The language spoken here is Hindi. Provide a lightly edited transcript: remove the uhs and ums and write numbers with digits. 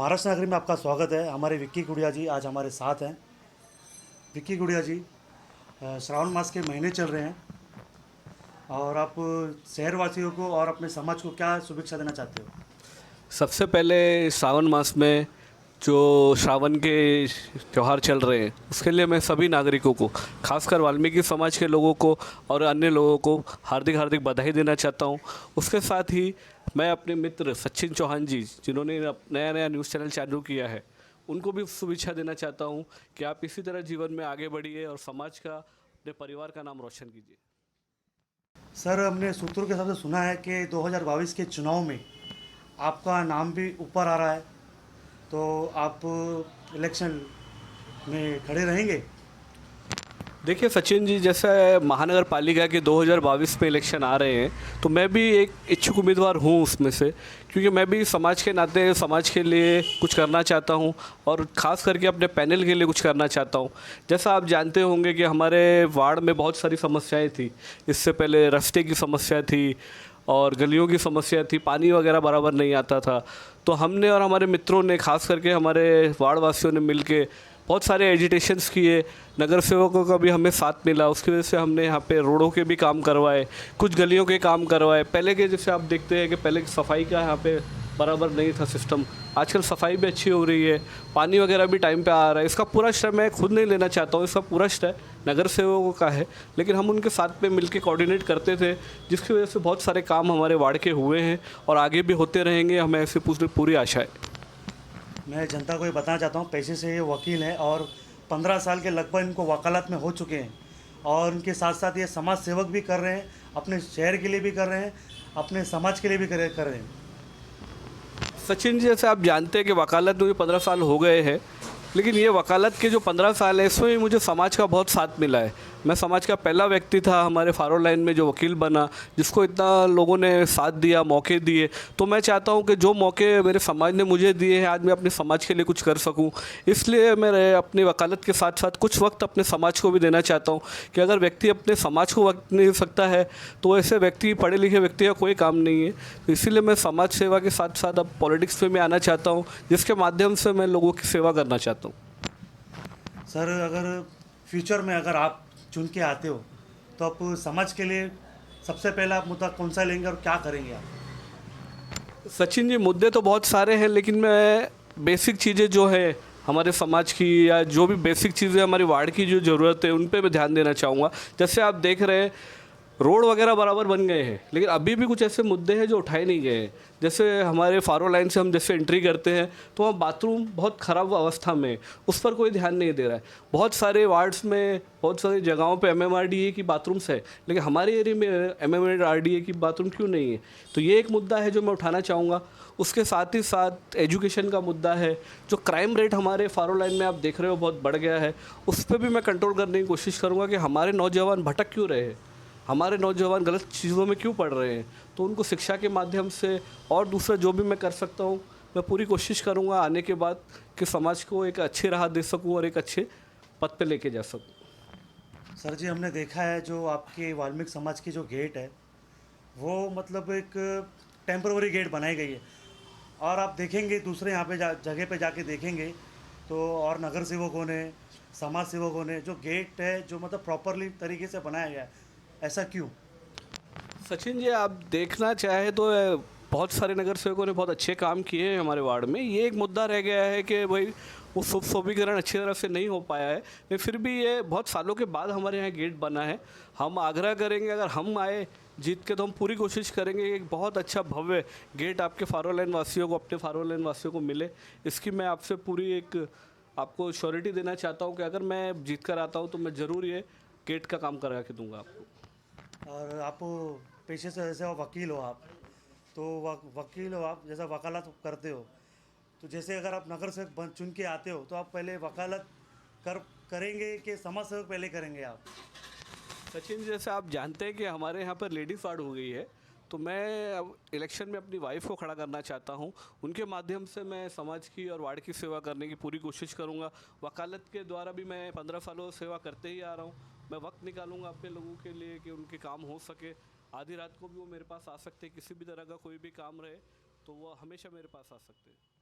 महाराष्ट्र नगरी में आपका स्वागत है। हमारे विक्की गुड़िया जी आज हमारे साथ हैं। विक्की गुड़िया जी, श्रावण मास के महीने चल रहे हैं और आप शहरवासियों को और अपने समाज को क्या शुभेच्छा देना चाहते हो? सबसे पहले सावन मास में जो श्रावण के त्यौहार चल रहे हैं उसके लिए मैं सभी नागरिकों को, खासकर वाल्मीकि समाज के लोगों को और अन्य लोगों को हार्दिक हार्दिक बधाई देना चाहता हूं। उसके साथ ही मैं अपने मित्र सचिन चौहान जी, जिन्होंने नया नया न्यूज़ चैनल चालू किया है, उनको भी शुभेच्छा देना चाहता हूं कि आप इसी तरह जीवन में आगे बढ़िए और समाज का, अपने परिवार का नाम रोशन कीजिए। सर, हमने सूत्रों के हिसाब से सुना है कि 2022 के चुनाव में आपका नाम भी ऊपर आ रहा है, तो आप इलेक्शन में खड़े रहेंगे? देखिए सचिन जी, जैसे महानगर पालिका के 2022 में इलेक्शन आ रहे हैं, तो मैं भी एक इच्छुक उम्मीदवार हूँ उसमें से, क्योंकि मैं भी समाज के नाते समाज के लिए कुछ करना चाहता हूँ और ख़ास करके अपने पैनल के लिए कुछ करना चाहता हूँ। जैसा आप जानते होंगे कि हमारे वार्ड में बहुत सारी समस्याएं थी। इससे पहले रास्ते की समस्या थी और गलियों की समस्या थी, पानी वगैरह बराबर नहीं आता था। तो हमने और हमारे मित्रों ने, खास करके हमारे वार्ड वासियों ने मिल के बहुत सारे एजिटेशंस किए। नगर सेवकों का भी हमें साथ मिला, उसकी वजह से हमने यहाँ पे रोडों के भी काम करवाए, कुछ गलियों के काम करवाए। पहले के जैसे आप देखते हैं कि पहले की सफाई का यहाँ पे बराबर नहीं था सिस्टम, आजकल सफाई भी अच्छी हो रही है, पानी वगैरह भी टाइम पे आ रहा है। इसका पूरा श्रेय मैं खुद नहीं लेना चाहता हूँ, इसका पूरा श्रेय नगर सेवकों का है, लेकिन हम उनके साथ में मिलकर कोऑर्डिनेट करते थे, जिसकी वजह से बहुत सारे काम हमारे वार्ड के हुए हैं और आगे भी होते रहेंगे, हमें ऐसी पूरी आशा है। मैं जनता को ये बताना चाहता हूँ, पेशे से ये वकील हैं और 15 साल के लगभग इनको वकालत में हो चुके हैं और उनके साथ साथ ये समाज सेवक भी कर रहे हैं, अपने शहर के लिए भी कर रहे हैं, अपने समाज के लिए भी कर रहे हैं। सचिन जी, जैसे आप जानते हैं कि वकालत में मुझे 15 साल हो गए हैं, लेकिन ये वकालत के जो 15 साल है इसमें मुझे समाज का बहुत साथ मिला है। मैं समाज का पहला व्यक्ति था हमारे फारो लाइन में जो वकील बना, जिसको इतना लोगों ने साथ दिया, मौके दिए। तो मैं चाहता हूं कि जो मौके मेरे समाज ने मुझे दिए हैं, आज मैं अपने समाज के लिए कुछ कर सकूं। इसलिए मैं अपनी वकालत के साथ साथ कुछ वक्त अपने समाज को भी देना चाहता हूं कि अगर व्यक्ति अपने समाज को वक्त नहीं दे सकता है तो ऐसे व्यक्ति, पढ़े लिखे व्यक्ति का कोई काम नहीं है। तो इसीलिए मैं समाज सेवा के साथ साथ अब पॉलिटिक्स में मैं आना चाहता हूँ, जिसके माध्यम से मैं लोगों की सेवा करना चाहता हूँ। सर, अगर फ्यूचर में अगर आप चुन के आते हो तो आप समाज के लिए सबसे पहला आप मुद्दा कौन सा लेंगे और क्या करेंगे आप? सचिन जी, मुद्दे तो बहुत सारे हैं, लेकिन मैं बेसिक चीज़ें जो है हमारे समाज की, या जो भी बेसिक चीज़ें हमारी वार्ड की जो ज़रूरत है, उन पे मैं ध्यान देना चाहूँगा। जैसे आप देख रहे हैं रोड वगैरह बराबर बन गए हैं, लेकिन अभी भी कुछ ऐसे मुद्दे हैं जो उठाए नहीं गए हैं। जैसे हमारे फारो लाइन से हम जैसे एंट्री करते हैं तो वहाँ बाथरूम बहुत ख़राब अवस्था में है, उस पर कोई ध्यान नहीं दे रहा है। बहुत सारे वार्ड्स में, बहुत सारी जगहों पे एमएमआरडीए की बाथरूम्स है, लेकिन हमारे एरिया में एमएमआरडीए की बाथरूम क्यों नहीं है? तो ये एक मुद्दा है जो मैं उठाना चाहूँगा। उसके साथ ही साथ एजुकेशन का मुद्दा है। जो क्राइम रेट हमारे फारो लाइन में आप देख रहे हो बहुत बढ़ गया है, उस पर भी मैं कंट्रोल करने की कोशिश करूँगा कि हमारे नौजवान भटक क्यों रहे हैं, हमारे नौजवान गलत चीज़ों में क्यों पढ़ रहे हैं। तो उनको शिक्षा के माध्यम से और दूसरा जो भी मैं कर सकता हूँ, मैं पूरी कोशिश करूँगा आने के बाद कि समाज को एक अच्छी राह दे सकूँ और एक अच्छे पद पे लेके जा सकूँ। सर जी, हमने देखा है जो आपके वाल्मीकि समाज की जो गेट है वो मतलब एक टेम्पररी गेट बनाई गई है और आप देखेंगे दूसरे यहाँ पे जगह पे जाके देखेंगे तो और नगर सेवकों ने, समाज सेवकों ने जो गेट है जो मतलब प्रॉपरली तरीके से बनाया गया है, ऐसा क्यों? सचिन जी, आप देखना चाहे तो बहुत सारे नगर सेवकों ने बहुत अच्छे काम किए हैं हमारे वार्ड में। ये एक मुद्दा रह गया है कि भाई वो सुशोभीकरण अच्छी तरह से नहीं हो पाया है, लेकिन फिर भी ये बहुत सालों के बाद हमारे यहाँ गेट बना है। हम आग्रह करेंगे, अगर हम आए जीत के, तो हम पूरी कोशिश करेंगे कि एक बहुत अच्छा भव्य गेट आपके फारो लाइन वासियों को, अपने फारो लाइन वासियों को मिले। इसकी मैं आपसे पूरी एक आपको श्योरिटी देना चाहता हूँ कि अगर मैं जीत कर आता हूँ तो मैं ज़रूर ये गेट का काम करा के दूंगा आपको। और आप पेशे से जैसे वकील हो आप, तो वकील हो आप, जैसा वकालत करते हो, तो जैसे अगर आप नगर से चुन के आते हो तो आप पहले वकालत करेंगे कि समाज सेवक पहले करेंगे आप? सचिन जी, जैसे आप जानते हैं कि हमारे यहाँ पर लेडीज़ वार्ड हो गई है, तो मैं अब इलेक्शन में अपनी वाइफ को खड़ा करना चाहता हूँ। उनके माध्यम से मैं समाज की और वार्ड की सेवा करने की पूरी कोशिश करूँगा। वकालत के द्वारा भी मैं 15 सालों से सेवा करते ही आ रहा हूँ। मैं वक्त निकालूंगा अपने लोगों के लिए कि उनके काम हो सके। आधी रात को भी वो मेरे पास आ सकते हैं, किसी भी तरह का कोई भी काम रहे तो वो हमेशा मेरे पास आ सकते हैं।